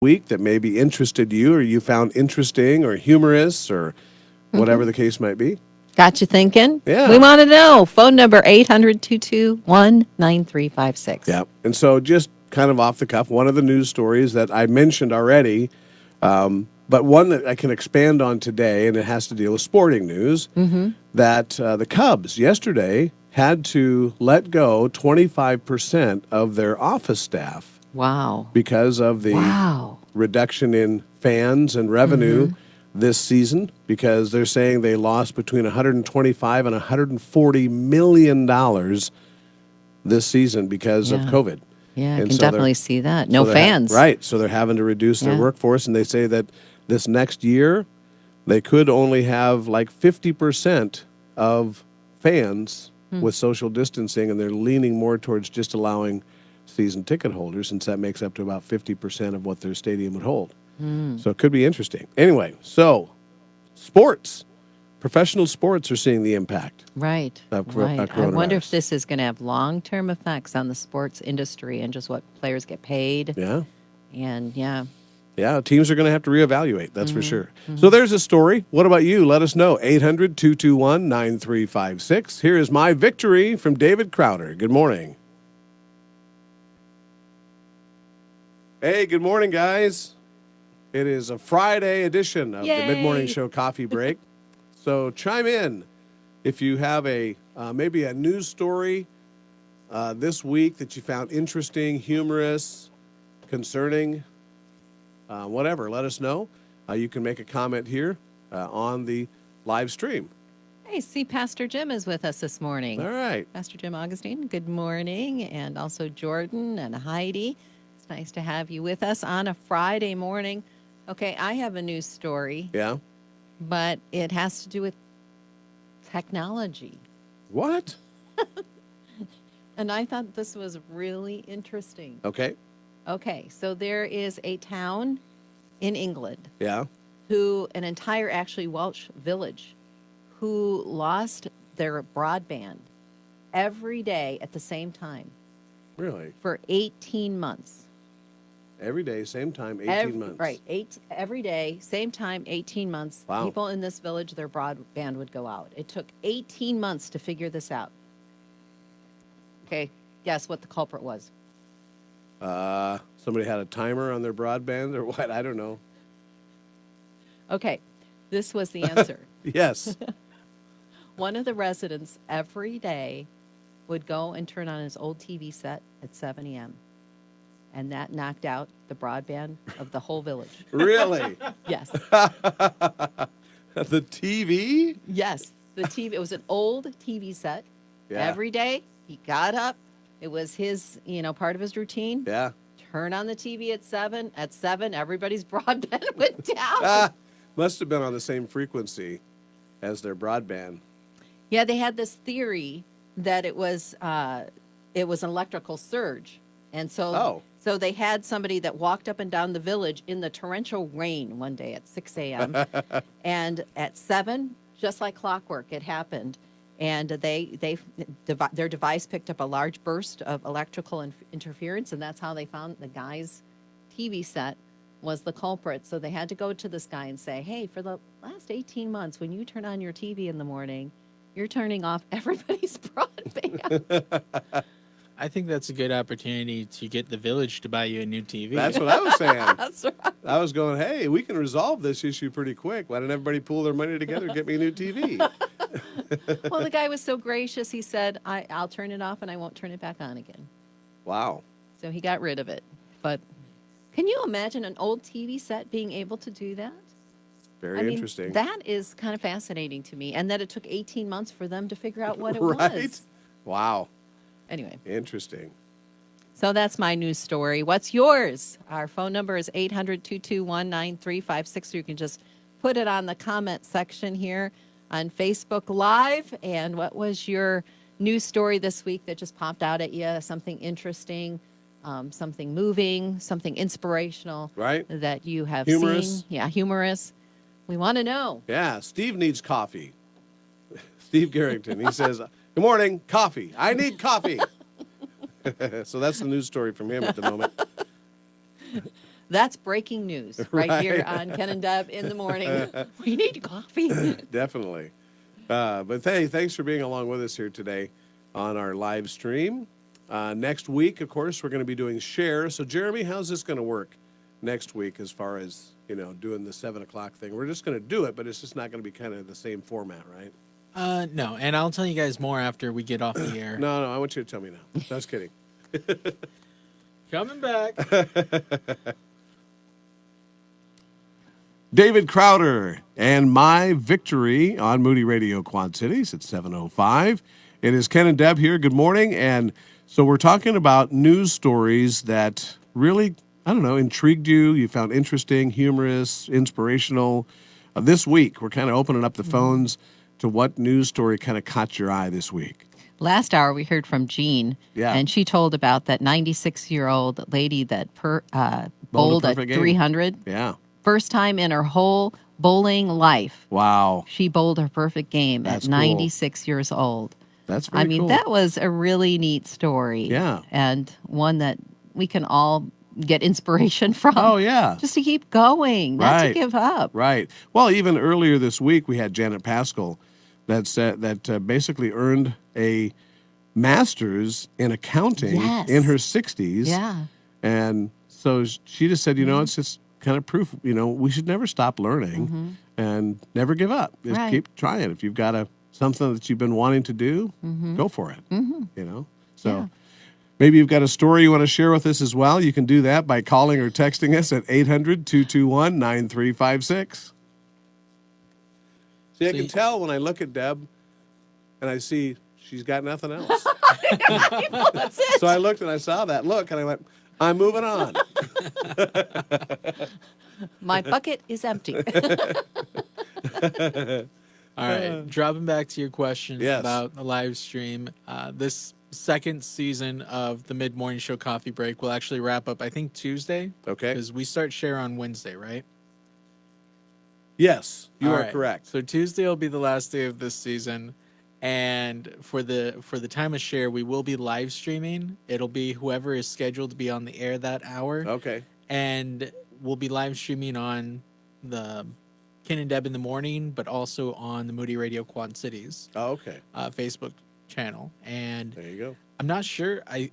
week that maybe interested you or you found interesting or humorous or whatever the case might be? Got you thinking? We Yeah. want to know. Phone number 800-221-9356. Yeah. And so just kind of off the cuff, one of the news stories that I mentioned already, but one that I can expand on today, and it has to deal with sporting news, that the Cubs yesterday had to let go 25% of their office staff Wow. because of the Wow. reduction in fans and revenue this season, because they're saying they lost between 125 and 140 million dollars this season because of Yeah. COVID. Yeah, I And can so they're definitely see that. so No they're fans. right, so they're having to reduce their Yeah. workforce, and they say that this next year they could only have like 50% of fans with social distancing, and they're leaning more towards just allowing season ticket holders, since that makes up to about 50% of what their stadium would hold. So it could be interesting. Anyway, so sports, professional sports are seeing the impact Right. of Right. I wonder if coronavirus. this is going to have long-term effects on the sports industry and just what players get paid. Yeah. And yeah. Yeah, teams are going to have to reevaluate, that's for sure. So there's a story. What about you? Let us know. 800-221-9356. Here is my victory from David Crowder. Good morning. Hey, good morning, guys. It is a Friday edition of the Mid-Morning Yay. Show Coffee Break. So chime in if you have a maybe a news story this week that you found interesting, humorous, concerning, whatever. Let us know. You can make a comment here on the live stream. Hey, see, Pastor Jim is with us this morning. All right. Pastor Jim Augustine, good morning. And also Jordan and Heidi. It's nice to have you with us on a Friday morning. Okay, I have a news story, Yeah. but it has to do with technology. What? And I thought this was really interesting. Okay. Okay, so there is a town in England Yeah. an entire actually Welsh village, who lost their broadband every day at the same time Really? for 18 months. Every day, same time, 18 months. Right, every day, same time, 18 months. Wow. People in this village, their broadband would go out. It took 18 months to figure this out. Okay, guess what the culprit was? Somebody had a timer on their broadband or what? I don't know. Okay, this was the answer. Yes. One of the residents every day would go and turn on his old TV set at 7 a.m. And that knocked out the broadband of the whole village. Really? Yes. The TV? Yes. The TV, it was an old TV set. Yeah. Every day he got up. It was his, part of his routine. Yeah. Turn on the TV at 7. At 7, everybody's broadband went down. Must have been on the same frequency as their broadband. Yeah, they had this theory that it was an electrical surge. And so they had somebody that walked up and down the village in the torrential rain one day at 6 a.m. And at 7, just like clockwork, it happened. And their device picked up a large burst of electrical interference, and that's how they found the guy's TV set was the culprit. So they had to go to this guy and say, hey, for the last 18 months, when you turn on your TV in the morning, you're turning off everybody's broadband. I think that's a good opportunity to get the village to buy you a new TV. That's what I was saying. That's right. I was going, hey, we can resolve this issue pretty quick. Why don't everybody pool their money together and get me a new TV? Well, the guy was so gracious. He said, I'll turn it off and I won't turn it back on again. Wow. So he got rid of it. But can you imagine an old TV set being able to do that? Very interesting. That is kind of fascinating to me. And that it took 18 months for them to figure out what it Right? was. Wow. Anyway, Interesting. so that's my news story. What's yours? Our phone number is 800-221-9356. You can just put it on the comment section here on Facebook Live. And what was your news story this week that just popped out at you? Something interesting, something moving, something inspirational, Right? that you have Humorous. seen. Yeah, humorous. We want to know. Yeah, Steve needs coffee. Steve Garrington. He says, good morning, coffee. I need coffee. So that's the news story from him at the moment. That's breaking news right here on Ken and Deb in the morning. We need coffee. Definitely. But hey, thanks for being along with us here today on our live stream. Next week, of course, we're going to be doing Share. So, Jeremy, how's this going to work next week as far as, doing the 7 o'clock thing? We're just going to do it, but it's just not going to be kind of the same format, right? No, and I'll tell you guys more after we get off the air. No, I want you to tell me now. I was kidding. Coming back. David Crowder and My Victory on Moody Radio Quad Cities at 7:05. It is Ken and Deb here. Good morning. And so we're talking about news stories that really, intrigued you. You found interesting, humorous, inspirational. This week, we're kind of opening up the phones to what news story kind of caught your eye this week. Last hour, we heard from Jean, and she told about that 96-year-old lady that bowled a 300. Yeah. First time in her whole bowling life. Wow. She bowled her perfect game at 96 years old. That's very cool. That was a really neat story. Yeah. And one that we can all get inspiration from. Oh, yeah. Just to keep going, not to give up. Right. Well, even earlier this week, we had Janet Pascal that basically earned a master's in accounting in her 60s. Yeah. And so she just said, it's just kind of proof, we should never stop learning and never give up. Just keep trying. If you've got something that you've been wanting to do, go for it, So maybe you've got a story you want to share with us as well. You can do that by calling or texting us at 800-221-9356. See, I can tell when I look at Deb and I see she's got nothing else. That's it. So I looked and I saw that look and I went, I'm moving on. My bucket is empty. All right, dropping back to your question about the live stream. This second season of the Mid-Morning Show Coffee Break will actually wrap up, I think, Tuesday. Okay. Because we start Share on Wednesday, right? Yes, you are correct. So Tuesday will be the last day of this season. And for the time of Share, we will be live streaming. It'll be whoever is scheduled to be on the air that hour. Okay. And we'll be live streaming on the Ken and Deb in the morning, but also on the Moody Radio Quad Cities. Oh, okay. Facebook channel. And there you go. I'm not sure. I'm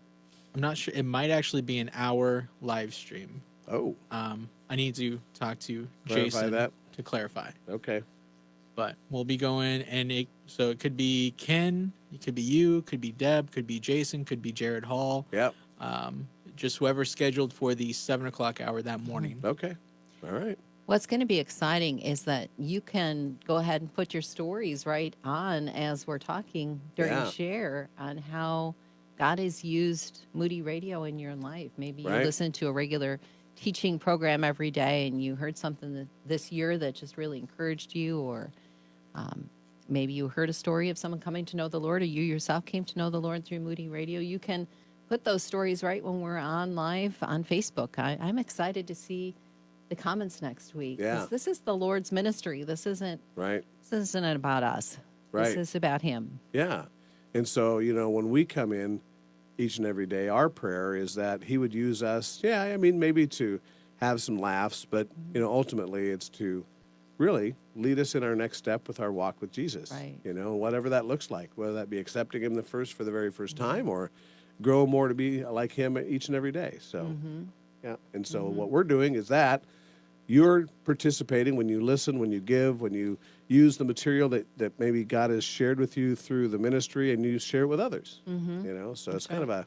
not sure. It might actually be an hour live stream. Oh. I need to talk to Jason to clarify. Okay. But we'll be going, and it could be Ken, it could be you, could be Deb, could be Jason, could be Jared Hall. Yep. Just whoever's scheduled for the 7 o'clock hour that morning. Okay. All right. What's going to be exciting is that you can go ahead and put your stories right on as we're talking during Share on how God has used Moody Radio in your life. Maybe you listen to a regular teaching program every day and you heard something this year that just really encouraged you, or maybe you heard a story of someone coming to know the Lord, or you yourself came to know the Lord through Moody Radio. You can put those stories right when we're on live on Facebook. I'm excited to see the comments next week. Yeah. This is the Lord's ministry. This isn't about us. Right. This is about him. Yeah. And so, when we come in each and every day, our prayer is that he would use us, maybe to have some laughs, but, ultimately it's to really lead us in our next step with our walk with Jesus. Right. Whatever that looks like, whether that be accepting him for the very first time or grow more to be like him each and every day. So, yeah. And so what we're doing is that you're participating when you listen, when you give, when you use the material that maybe God has shared with you through the ministry, and you share it with others. So it's kind of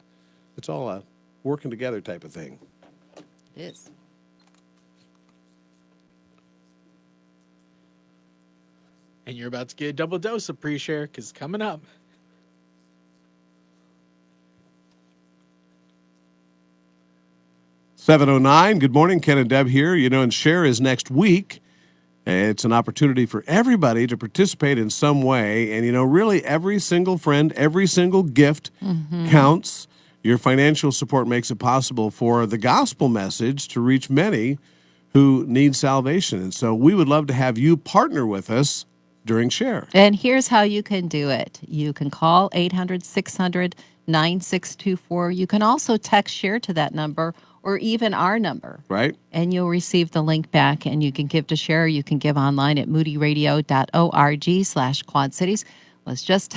it's all a working together type of thing. It is. And you're about to get a double dose of pre-share because it's coming up. $7:09. Good morning, Ken and Deb here. And Share is next week. It's an opportunity for everybody to participate in some way. And, really every single friend, every single gift counts. Your financial support makes it possible for the gospel message to reach many who need salvation. And so we would love to have you partner with us during Share. And here's how you can do it. You can call 800-600-9624. You can also text Share to that number, or even our number. Right. And you'll receive the link back, and you can give to share. You can give online at moodyradio.org/Quad Cities. Was just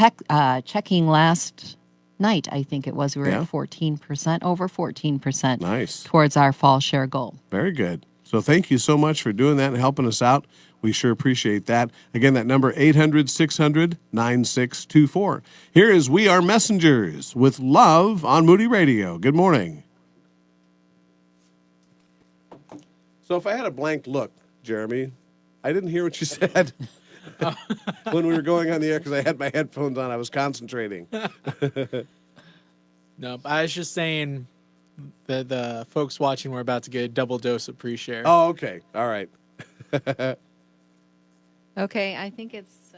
checking last night, I think it was. We were at 14%, over 14%. Nice. Towards our fall share goal. Very good. So thank you so much for doing that and helping us out. We sure appreciate that. Again, that number 800-600-9624. Here is We Are Messengers with Love on Moody Radio. Good morning. So if I had a blank look, Jeremy, I didn't hear what you said when we were going on the air because I had my headphones on. I was concentrating. No, I was just saying that the folks watching were about to get a double dose of pre-share. Oh, okay. All right. Okay, I think it's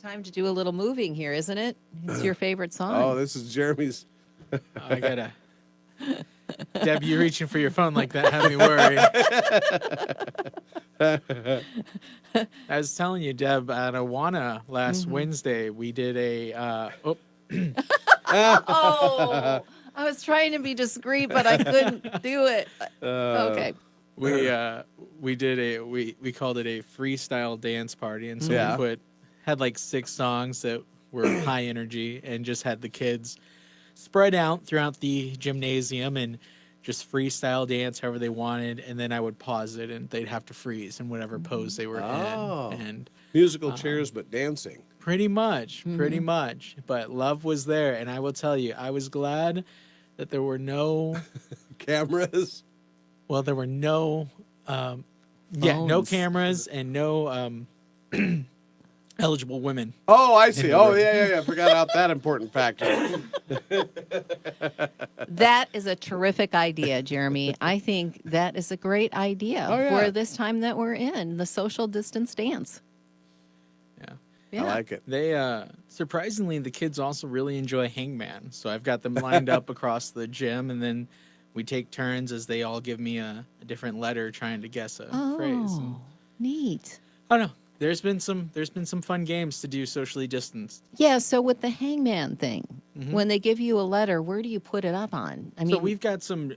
time to do a little moving here, isn't it? It's your favorite song. Oh, this is Jeremy's. I gotta. Deb, you reaching for your phone like that had me worried. I was telling you, Deb, at Awana last Wednesday, we did a. Oh, I was trying to be discreet, but I couldn't do it. Okay. We called it a freestyle dance party, and so we had like 6 songs that were high energy and just had the kids spread out throughout the gymnasium and just freestyle dance however they wanted, and then I would pause it and they'd have to freeze in whatever pose they were in. And musical chairs, but dancing. Pretty much. But love was there, and I will tell you, I was glad that there were no cameras. Well, there were no, no cameras and no eligible women. Oh, I see. Oh, yeah. I forgot about that important factor. That is a terrific idea, Jeremy. I think that is a great idea for this time that we're in, the social distance dance. I like it. They surprisingly, the kids also really enjoy Hangman. So I've got them lined up across the gym, and then we take turns as they all give me a different letter trying to guess a phrase. And, neat. I don't know. There's been some fun games to do socially distanced. Yeah, so with the Hangman thing, when they give you a letter, where do you put it up on? I mean, so we've got some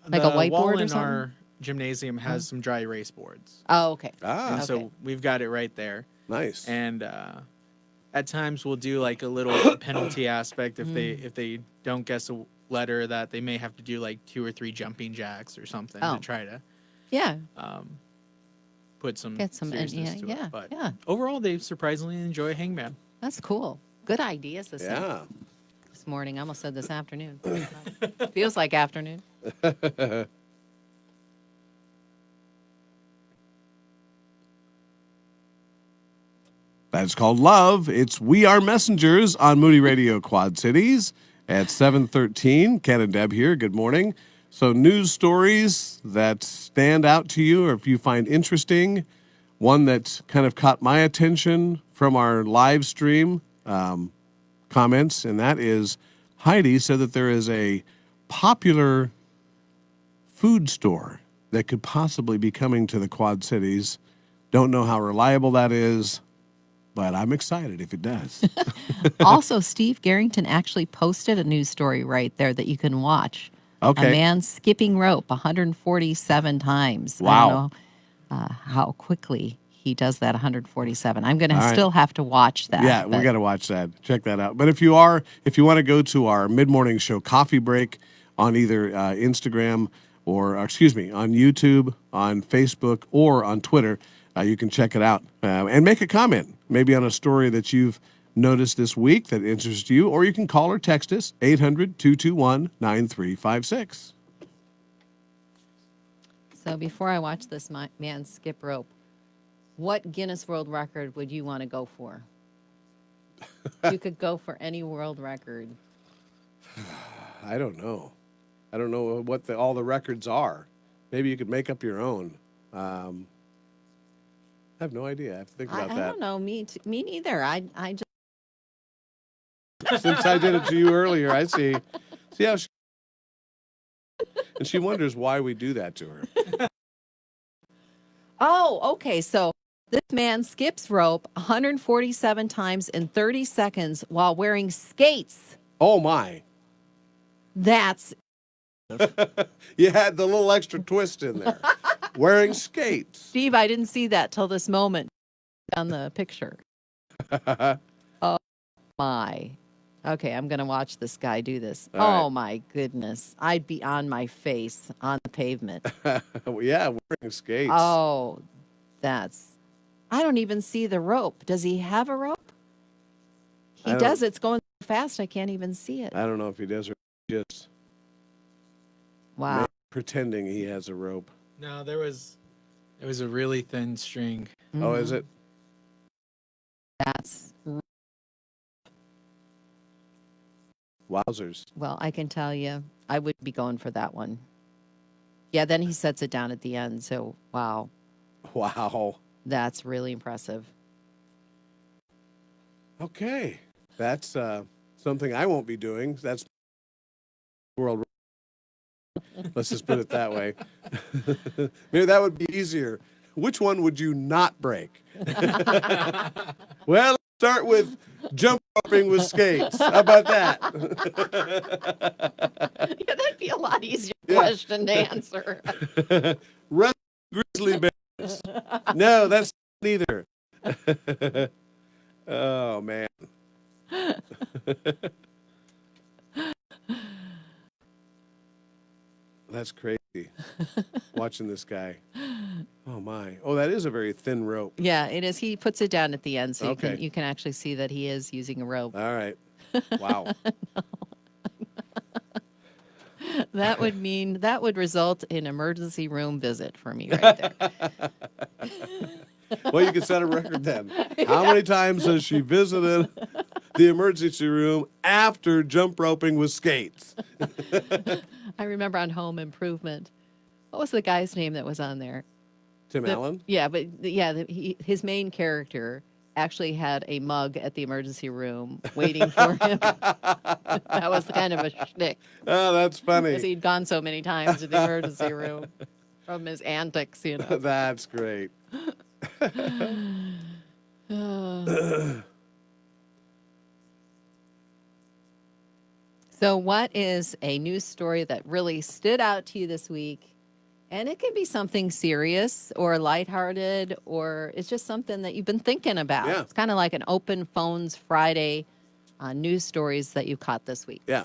like a whiteboard wall or in something? our gymnasium has some dry erase boards. Oh, okay. And so we've got it right there. Nice. And at times we'll do like a little penalty aspect if they don't guess a letter, that they may have to do like 2 or 3 jumping jacks or something to try to put some seriousness to it. But overall, they surprisingly enjoy Hangman. That's cool. Good ideas this morning. I almost said this afternoon. Feels like afternoon. That's called Love. It's We Are Messengers on Moody Radio Quad Cities at 7:13. Ken and Deb here. Good morning. So news stories that stand out to you or if you find interesting. One that kind of caught my attention from our live stream comments, and that is Heidi said that there is a popular food store that could possibly be coming to the Quad Cities. Don't know how reliable that is, but I'm excited if it does. Also, Steve Garrington actually posted a news story right there that you can watch. Okay. A man skipping rope 147 times. Wow. I don't know how quickly he does that 147. I'm going to still have to watch that. Yeah, we got to watch that. Check that out. But if you want to go to our mid-morning show coffee break on either Instagram or, on YouTube, on Facebook, or on Twitter, you can check it out and make a comment, maybe on a story that you've noticed this week that interests you, or you can call or text us, 800-221-9356. So before I watch this man skip rope, what Guinness World Record would you want to go for? You could go for any world record. I don't know. I don't know what all the records are. Maybe you could make up your own. I have no idea. I have to think about that. I don't know. Me neither. I just. Since I did it to you earlier, I see. See how and she wonders why we do that to her. Oh, okay. So this man skips rope 147 times in 30 seconds while wearing skates. Oh, my. That's You had the little extra twist in there. Wearing skates. Steve, I didn't see that till this moment on the picture. Oh, my. Okay, I'm going to watch this guy do this. All right. Oh, my goodness. I'd be on my face on the pavement. Yeah, wearing skates. Oh, I don't even see the rope. Does he have a rope? He does. It's going so fast, I can't even see it. I don't know if he does or just Wow. pretending he has a rope. No, it was a really thin string. Mm-hmm. Oh, is it? That's, Wowzers. well, I can tell you, I would be going for that one. Yeah, then he sets it down at the end. So, wow. Wow. That's really impressive. Okay. That's something I won't be doing. That's world. Let's just put it that way. Maybe that would be easier. Which one would you not break? Well, let's start with jump roping with skates. How about that? Yeah, that'd be a lot easier question to answer. Wrestling grizzly bears. No, that's neither. Oh, man. That's crazy. Watching this guy. Oh, my. Oh, that is a very thin rope. Yeah, it is. He puts it down at the end, so Okay. you can actually see that he is using a rope. All right. Wow. That would result in emergency room visit for me right there. Well, you can set a record then. How many times has she visited the emergency room after jump roping with skates? I remember on Home Improvement. What was the guy's name that was on there? Tim Allen? Yeah, but his main character actually had a mug at the emergency room waiting for him. That was kind of a shtick. Oh, that's funny. Because he'd gone so many times to the emergency room from his antics, That's great. So what is a news story that really stood out to you this week? And it can be something serious or lighthearted, or it's just something that you've been thinking about. Yeah. It's kind of like an open phones Friday news stories that you caught this week. Yeah.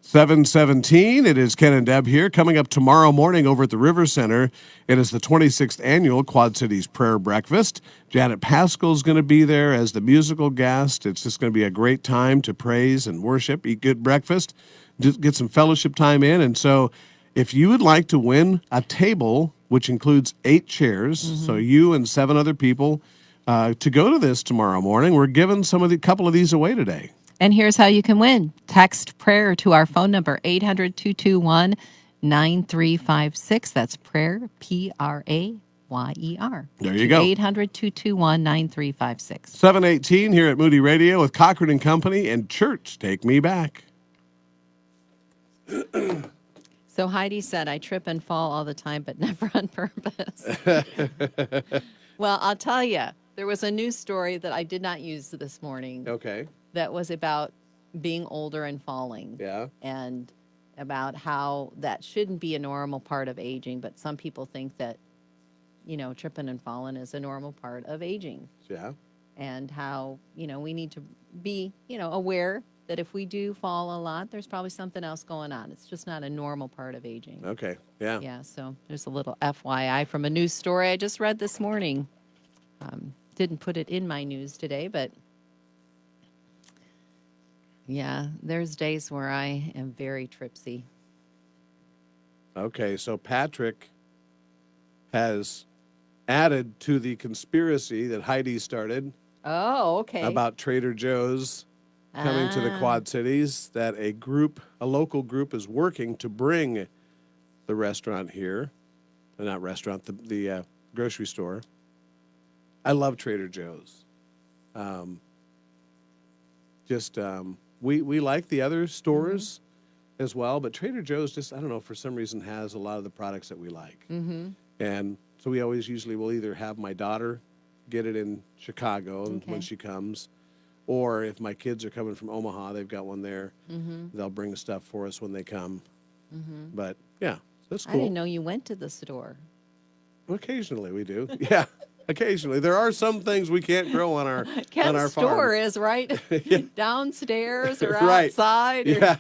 7:17. It is Ken and Deb here. Coming up tomorrow morning over at the River Center, it is the 26th annual Quad Cities Prayer Breakfast. Janet Pascal's going to be there as the musical guest. It's just going to be a great time to praise and worship, eat good breakfast, just get some fellowship time in. And so if you would like to win a table, which includes 8 chairs, so you and 7 other people, to go to this tomorrow morning, we're giving couple of these away today. And here's how you can win. Text prayer to our phone number, 800-221-9356. That's prayer, Prayer. There you go. 800-221-9356. 7:18 here at Moody Radio with Cochran and Company and Church Take Me Back. So Heidi said, I trip and fall all the time, but never on purpose. Well, I'll tell you, there was a news story that I did not use this morning. Okay. That was about being older and falling. Yeah. And about how that shouldn't be a normal part of aging, but some people think that, tripping and falling is a normal part of aging. Yeah. And how, we need to be, aware that if we do fall a lot, there's probably something else going on. It's just not a normal part of aging. Okay. Yeah. Yeah, so there's a little FYI from a news story I just read this morning. Didn't put it in my news today, but yeah, there's days where I am very tripsy. Okay, so Patrick has added to the conspiracy that Heidi started Oh, okay. about Trader Joe's coming to the Quad Cities, that a local group is working to bring the restaurant here. Not restaurant, the grocery store. I love Trader Joe's. We like the other stores as well, but Trader Joe's just, I don't know, for some reason has a lot of the products that we like. Mm-hmm. And so we usually will either have my daughter get it in Chicago when she comes, Or if my kids are coming from Omaha, they've got one there. They'll bring stuff for us when they come. But yeah, that's cool. I didn't know you went to the store. Occasionally we do. Yeah, occasionally. There are some things we can't grow on our Ken's farm. store is right downstairs or Right. outside. Yeah.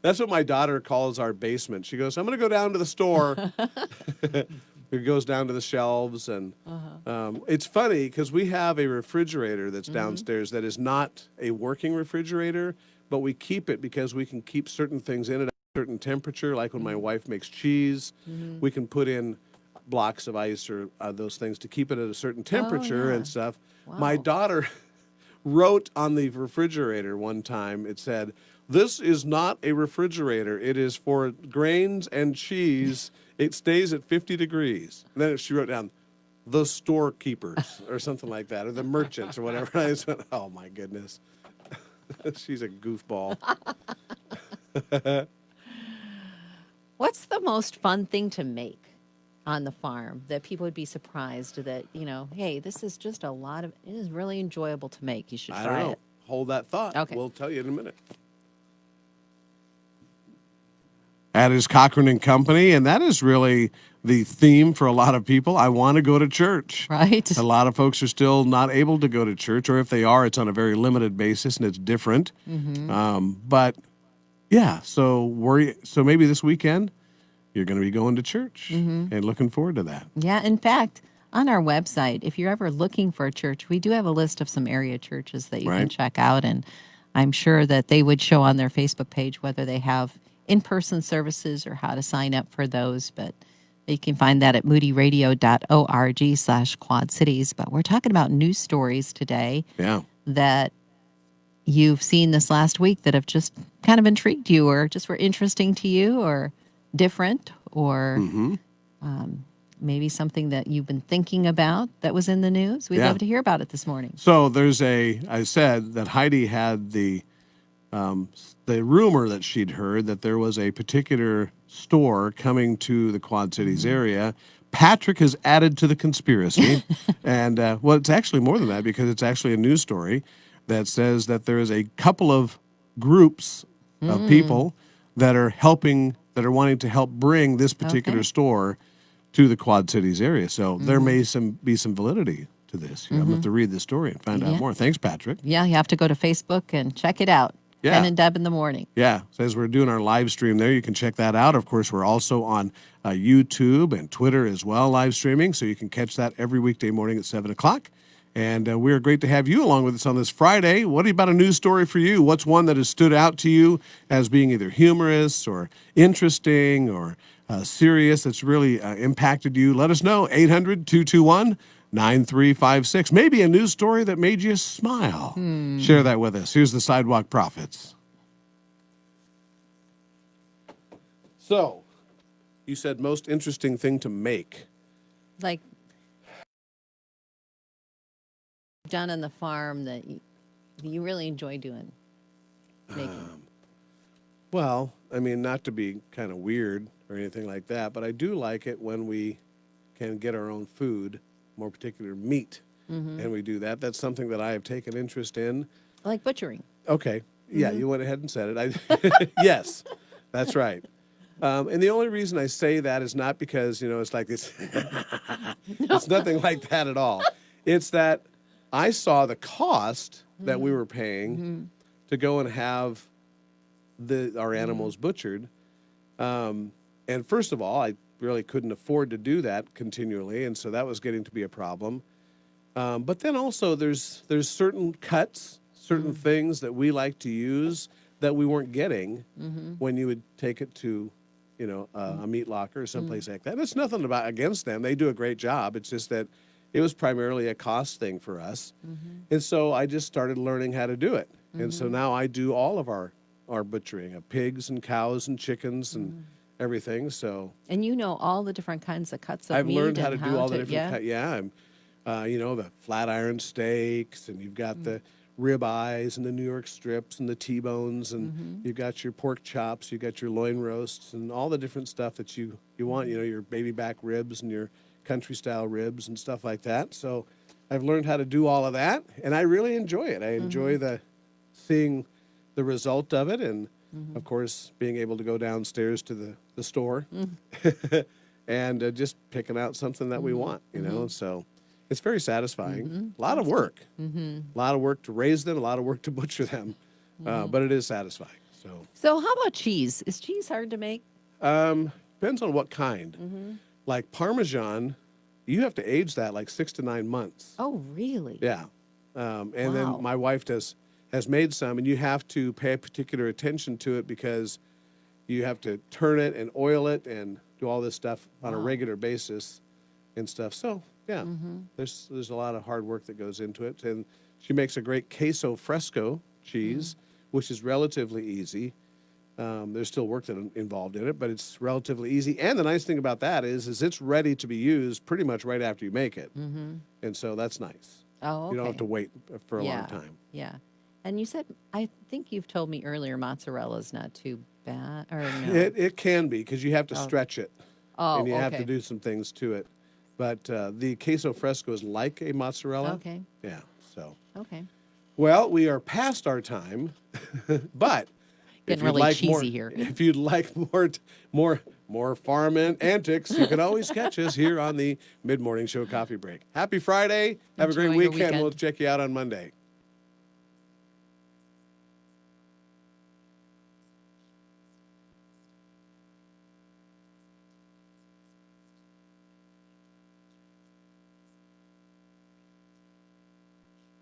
That's what my daughter calls our basement. She goes, I'm going to go down to the store. It goes down to the shelves. And it's funny because we have a refrigerator that's downstairs that is not a working refrigerator, but we keep it because we can keep certain things in it at a certain temperature. Like when my wife makes cheese, we can put in blocks of ice or those things to keep it at a certain temperature and stuff. Wow. My daughter wrote on the refrigerator one time, it said, "This is not a refrigerator. It is for grains and cheese. It stays at 50 degrees. And then she wrote down, the storekeepers or something like that, or the merchants or whatever. I just went, oh my goodness. She's a goofball. What's the most fun thing to make on the farm that people would be surprised that, hey, this is just it is really enjoyable to make. You should try I don't know. it. Hold that thought. Okay. We'll tell you in a minute. That is Cochran and Company, and that is really the theme for a lot of people. I want to go to church. Right. A lot of folks are still not able to go to church, or if they are, it's on a very limited basis, and it's different. But yeah, so maybe this weekend you're going to be going to church and looking forward to that. Yeah, in fact, on our website, if you're ever looking for a church, we do have a list of some area churches that you can check out, and I'm sure that they would show on their Facebook page whether they have in-person services or how to sign up for those, but you can find that at moodyradio.org/Quad Cities. But we're talking about news stories today that you've seen this last week that have just kind of intrigued you or just were interesting to you or different or maybe something that you've been thinking about that was in the news. We'd love to hear about it this morning. So I said that Heidi had the rumor that she'd heard that there was a particular store coming to the Quad Cities area. Patrick has added to the conspiracy. And, it's actually more than that because it's actually a news story that says that there is a couple of groups of people that are wanting to help bring this particular store to the Quad Cities area. So there may be some validity to this. I'm going to have to read the story and find out more. Thanks, Patrick. Yeah, you have to go to Facebook and check it out. Yeah. Ken and Deb in the morning. Yeah. So as we're doing our live stream there, you can check that out. Of course, we're also on YouTube and Twitter as well, live streaming. So you can catch that every weekday morning at 7 o'clock. And we're great to have you along with us on this Friday. What about a news story for you? What's one that has stood out to you as being either humorous or interesting or serious that's really impacted you? Let us know. 800-221-9356. Maybe a news story that made you smile. Share that with us. Here's the Sidewalk Prophets. So, you said most interesting thing to make. Like done on the farm that you really enjoy doing? Making. Well, I mean, not to be kind of weird or anything like that, but I do like it when we can get our own food, more particular meat, and we do that. That's something that I have taken interest in. Like butchering. Okay. Yeah, you went ahead and said it. Yes, that's right. And the only reason I say that is not because, it's like this. It's nothing like that at all. It's that I saw the cost that we were paying to go and have our animals butchered. And first of all, I really couldn't afford to do that continually, and so that was getting to be a problem. But then also there's certain cuts, certain things that we like to use that we weren't getting when you would take it to, a meat locker or someplace like that. And it's nothing against them. They do a great job. It's just that it was primarily a cost thing for us. And so I just started learning how to do it. And so now I do all of our butchering of pigs and cows and chickens and everything. So and all the different kinds of cuts of I've meat. learned how to do all the different cuts. Yeah. The flat iron steaks, and you've got the rib eyes and the New York strips and the T-bones, and you've got your pork chops, you've got your loin roasts, and all the different stuff that you want, your baby back ribs and your country style ribs and stuff like that. So I've learned how to do all of that, and I really enjoy it. I enjoy seeing the result of it, and of course, being able to go downstairs to the store and just picking out something that we want, you know. So it's very satisfying. A lot of work, a lot of work to raise them, a lot of work to butcher them, but it is satisfying. So how about cheese? Is cheese hard to make? Depends on what kind. Like Parmesan, you have to age that like 6 to 9 months. Oh, really? Yeah. And then my wife has made some, and you have to pay particular attention to it because you have to turn it and oil it and do all this stuff on a regular basis and stuff. So, yeah, there's a lot of hard work that goes into it. And she makes a great queso fresco cheese, which is relatively easy. There's still work involved in it, but it's relatively easy. And the nice thing about that is it's ready to be used pretty much right after you make it. And so that's nice. Oh, okay. You don't have to wait for a long time. Yeah. And you said, I think you've told me earlier, mozzarella is not too bad, or no? It can be because you have to stretch it. Oh, and you have to do some things to it. But the queso fresco is like a mozzarella. Okay. Yeah, so. Okay. Well, we are past our time, but Getting really cheesy here. If you'd like more farm antics, you can always catch us here on the Mid-Morning Show Coffee Break. Happy Friday. Have a great Enjoy your weekend. weekend. We'll check you out on Monday.